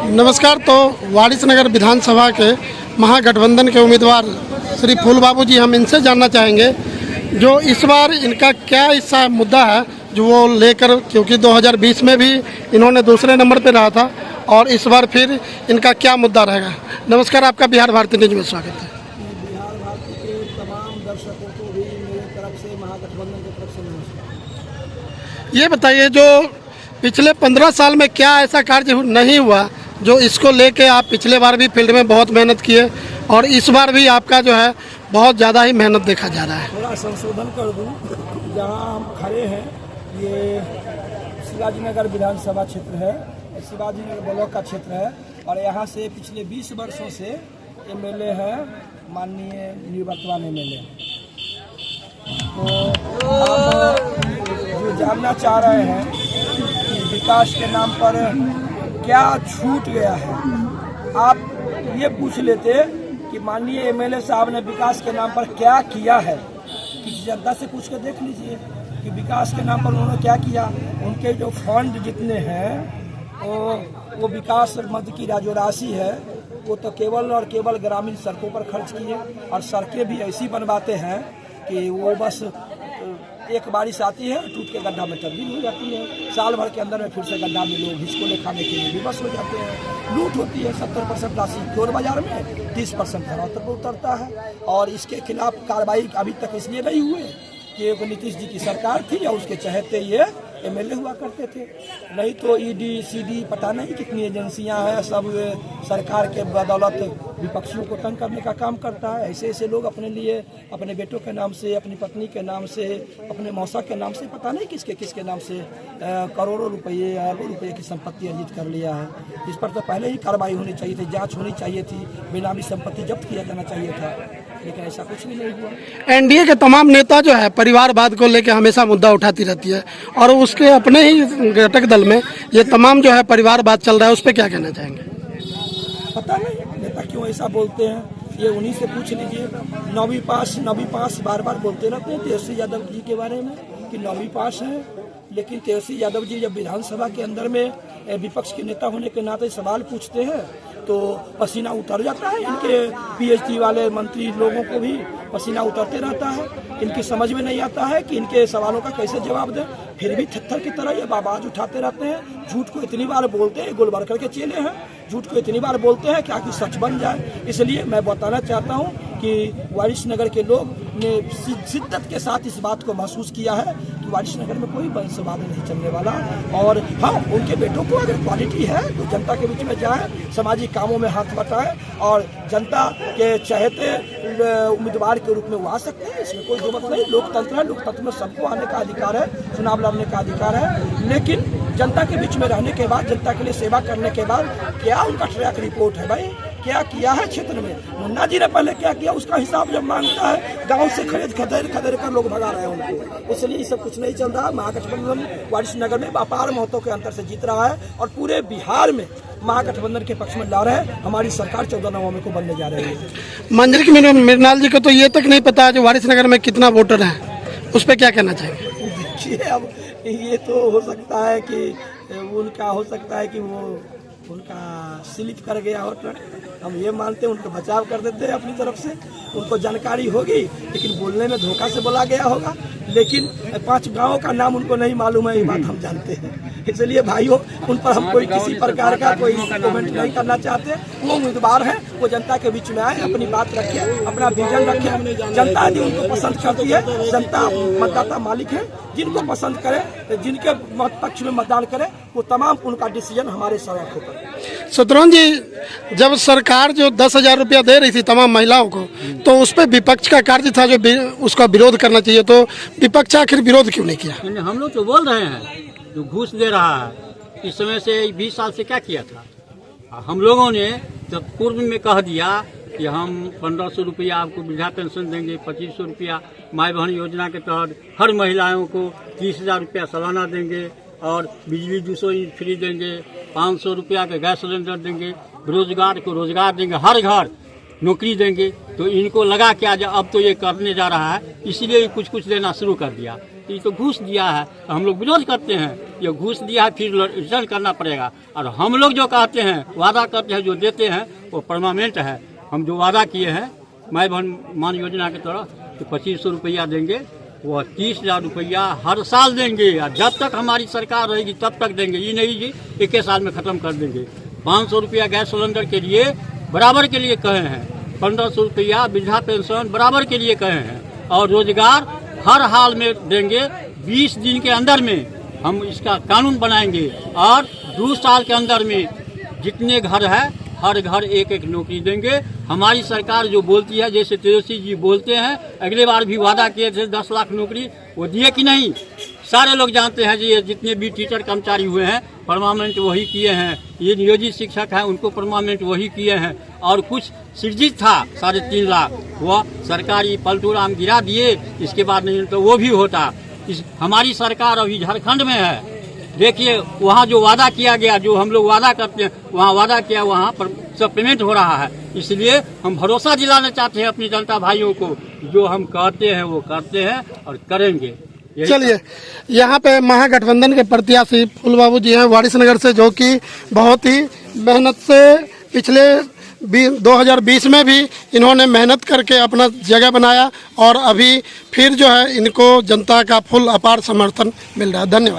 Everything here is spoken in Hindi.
नमस्कार। तो वारिसनगर विधानसभा के महागठबंधन के उम्मीदवार श्री फूल बाबू जी, हम इनसे जानना चाहेंगे जो इस बार इनका क्या ऐसा मुद्दा है जो वो लेकर, क्योंकि 2020 में भी इन्होंने दूसरे नंबर पर रहा था और इस बार फिर इनका क्या मुद्दा रहेगा। नमस्कार, आपका बिहार भारती न्यूज में स्वागत है। बिहार भारती के तमाम दर्शकों को भी मेरी तरफ से, महागठबंधन की तरफ से नमस्कार। ये बताइए, जो पिछले 15 साल में क्या ऐसा कार्य नहीं हुआ जो इसको लेके आप पिछले बार भी फील्ड में बहुत मेहनत किए और इस बार भी आपका जो है बहुत ज़्यादा ही मेहनत देखा जा रहा है। थोड़ा संशोधन कर दूं, जहां हम खड़े हैं ये शिवाजीनगर विधानसभा क्षेत्र है, शिवाजीनगर ब्लॉक का क्षेत्र है और यहाँ से पिछले 20 वर्षों से एमएलए है माननीय निवर्तमान एमएलए। तो आप जो जानना चाह रहे हैं कि विकास के नाम पर क्या छूट गया है, आप ये पूछ लेते कि माननीय एमएलए साहब ने विकास के नाम पर क्या किया है। किसी जनता से पूछ कर देख लीजिए कि विकास के नाम पर उन्होंने क्या किया। उनके जो फंड जितने हैं वो विकास मद की जो राशि है वो तो केवल और केवल ग्रामीण सड़कों पर खर्च किए और सड़कें भी ऐसी बनवाते हैं कि वो बस एक बारिश आती है टूट के गड्ढा में तब्दील हो जाती है, साल भर के अंदर में फिर से गड्ढा में लोग हिचकोले खाने के लिए विवश हो जाते हैं। लूट होती है, 70% राशि चोर बाजार में, 30% धरातल पर उतरता है और इसके खिलाफ कार्रवाई अभी तक इसलिए नहीं हुई कि एक नीतीश जी की सरकार थी या उसके चहेते ये एमएलए हुआ करते थे। नहीं तो ईडी सीडी पता नहीं कितनी एजेंसियां हैं, सब सरकार के बदौलत विपक्षियों को तंग करने का काम करता है। ऐसे ऐसे लोग अपने लिए, अपने बेटों के नाम से, अपनी पत्नी के नाम से, अपने मौसा के नाम से, पता नहीं किसके किसके नाम से करोड़ों रुपये अरबों रुपये की संपत्ति अर्जित कर लिया है। इस पर तो पहले ही कार्रवाई होनी चाहिए थी, जाँच होनी चाहिए थी, बेनामी संपत्ति जब्त किया जाना चाहिए था, लेकिन ऐसा कुछ भी नहीं हुआ। एनडीए के तमाम नेता जो है परिवारवाद को लेकर हमेशा मुद्दा उठाती रहती है और उसके अपने ही घटक दल में ये तमाम जो है परिवारवाद चल रहा है, उस पर क्या कहना चाहेंगे? पता नहीं नेता क्यों ऐसा बोलते हैं, ये उन्हीं से पूछ लीजिए। 9वीं पास बार बार बोलते रहते हैं तेजस्वी यादव जी के बारे में कि 9वीं पास है, लेकिन तेजस्वी यादव जी जब विधानसभा के अंदर में विपक्ष के नेता होने के नाते सवाल पूछते हैं तो पसीना उतर जाता है। इनके पीएचडी वाले मंत्री लोगों को भी पसीना उतरते रहता है। इनकी समझ में नहीं आता है कि इनके सवालों का कैसे जवाब दें, फिर भी थत्थर की तरह ये आवाज उठाते रहते हैं। झूठ को इतनी बार बोलते हैं, गोलबरकर के चेले हैं, झूठ को इतनी बार बोलते हैं कि सच बन जाए। इसलिए मैं बताना चाहता हूं कि वारिसनगर के लोग ने शिद्दत के साथ इस बात को महसूस किया है कि वारिसनगर में कोई वंशवाद नहीं चलने वाला और हाँ, उनके बेटों को अगर क्वालिटी है तो जनता के बीच में जाए, सामाजिक कामों में हाथ बटाए और जनता के चहेते उम्मीदवार के रूप में वो आ सकते हैं। इसमें कोई जरूरत नहीं। लोकतंत्र है, लोकतंत्र में सबको आने का अधिकार है, चुनाव लड़ने का अधिकार है, लेकिन जनता के बीच में रहने के बाद, जनता के लिए सेवा करने के बाद क्या उनका ट्रैक रिपोर्ट है भाई, क्या किया है क्षेत्र में। मुन्ना जी ने पहले क्या किया उसका हिसाब जब मांगता है, गांव से खदेड़ कर लोग भगा रहे हैं उनको। इसलिए ये सब कुछ नहीं चल रहा। महागठबंधन वारिसनगर में अपार मतों के अंतर से जीत रहा है और पूरे बिहार में महागठबंधन के पक्ष में लड़ रहे हैं। हमारी सरकार 14 नवंबर को बनने जा रही है। मंजरी मृणाल जी को तो ये तक नहीं पता जो वारिसनगर में कितना वोटर है, उस पर क्या कहना चाहेंगे? देखिए, अब ये तो हो सकता है कि उनका हो सकता है कि वो उनका स्लिप कर गया हो ट्रक, हम ये मानते हैं उनको बचाव कर देते हैं अपनी तरफ से। उनको जानकारी होगी लेकिन बोलने में धोखा से बोला गया होगा, लेकिन 5 गांवों का नाम उनको नहीं मालूम है, ये बात हम जानते हैं। इसलिए भाइयों, उन पर हम कोई किसी प्रकार का कोई कमेंट नहीं करना चाहते। वो उम्मीदवार है, वो जनता के बीच में आए, अपनी बात रखे, अपना विजन रखे। जनता यदि उनको पसंद करती है, जनता मतदाता मालिक है, जिनको पसंद करे, जिनके मत पक्ष में मतदान करे, वो तमाम उनका डिसीजन हमारे सड़कों पर। शत्रुघ्न जी, जब सरकार जो 10,000 रुपया दे रही थी तमाम महिलाओं को, तो उस पर विपक्ष का कार्य था जो उसका विरोध करना चाहिए, तो विपक्ष आखिर विरोध क्यों नहीं किया? हम लोग तो बोल रहे हैं जो घूस दे रहा है, इस समय से 20 साल से क्या किया था। हम लोगों ने जब पूर्व में कह दिया कि हम 1500 रुपया आपको वृद्धा पेंशन देंगे, 2500 रुपया माई बहन योजना के तहत हर महिलाओं को 30,000 रुपया सालाना देंगे और बिजली 200 यूनिट फ्री देंगे, 500 रुपया के गैस सिलेंडर देंगे, बेरोजगार को रोजगार देंगे, हर घर नौकरी देंगे। तो इनको लगा कि आज अब तो ये करने जा रहा है, इसीलिए कुछ कुछ देना शुरू कर दिया। तो ये तो घूस दिया है, तो हम लोग विरोध करते हैं। ये घूस दिया है, फिर रिटर्न करना पड़ेगा। और हम लोग जो कहते हैं, वादा करते हैं, जो देते हैं वो परमानेंट है। हम जो वादा किए हैं माई बहन मान योजना के तरह तो 2500 रुपया देंगे, वो 30,000 रुपया हर साल देंगे। और जब तक हमारी सरकार रहेगी तब तक देंगे, ये नहीं जी एक ही साल में ख़त्म कर देंगे। 500 रुपया गैस सिलेंडर के लिए बराबर के लिए कहे हैं, 1500 रुपया वृद्धा पेंशन बराबर के लिए कहे हैं, और रोजगार हर हाल में देंगे। 20 दिन के अंदर में हम इसका कानून बनाएंगे और 2 साल के अंदर में जितने घर है हर घर एक एक नौकरी देंगे। हमारी सरकार जो बोलती है, जैसे तेजस्वी जी बोलते हैं, अगले बार भी वादा किए थे 10 लाख नौकरी, वो दिए कि नहीं? सारे लोग जानते हैं जी, ये जितने भी टीचर कर्मचारी हुए हैं परमानेंट वही किए हैं, ये नियोजित शिक्षक हैं उनको परमानेंट वही किए हैं। और कुछ सृजित था 3.5 लाख, वह सरकारी पलटूराम गिरा दिए, इसके बाद नहीं तो वो भी होता। हमारी सरकार अभी झारखंड में है, देखिए वहाँ जो वादा किया गया, जो हम लोग वादा करते हैं वहाँ वादा किया, वहाँ पर सब पेमेंट हो रहा है। इसलिए हम भरोसा दिलाना चाहते हैं अपनी जनता भाइयों को, जो हम कहते हैं वो करते हैं और करेंगे। चलिए, यहाँ पे महागठबंधन के प्रत्याशी फूल बाबू जी हैं वारिसनगर से, जो कि बहुत ही मेहनत से पिछले 2020 में भी इन्होंने मेहनत करके अपना जगह बनाया और अभी फिर जो है इनको जनता का फुल अपार समर्थन मिल रहा है। धन्यवाद।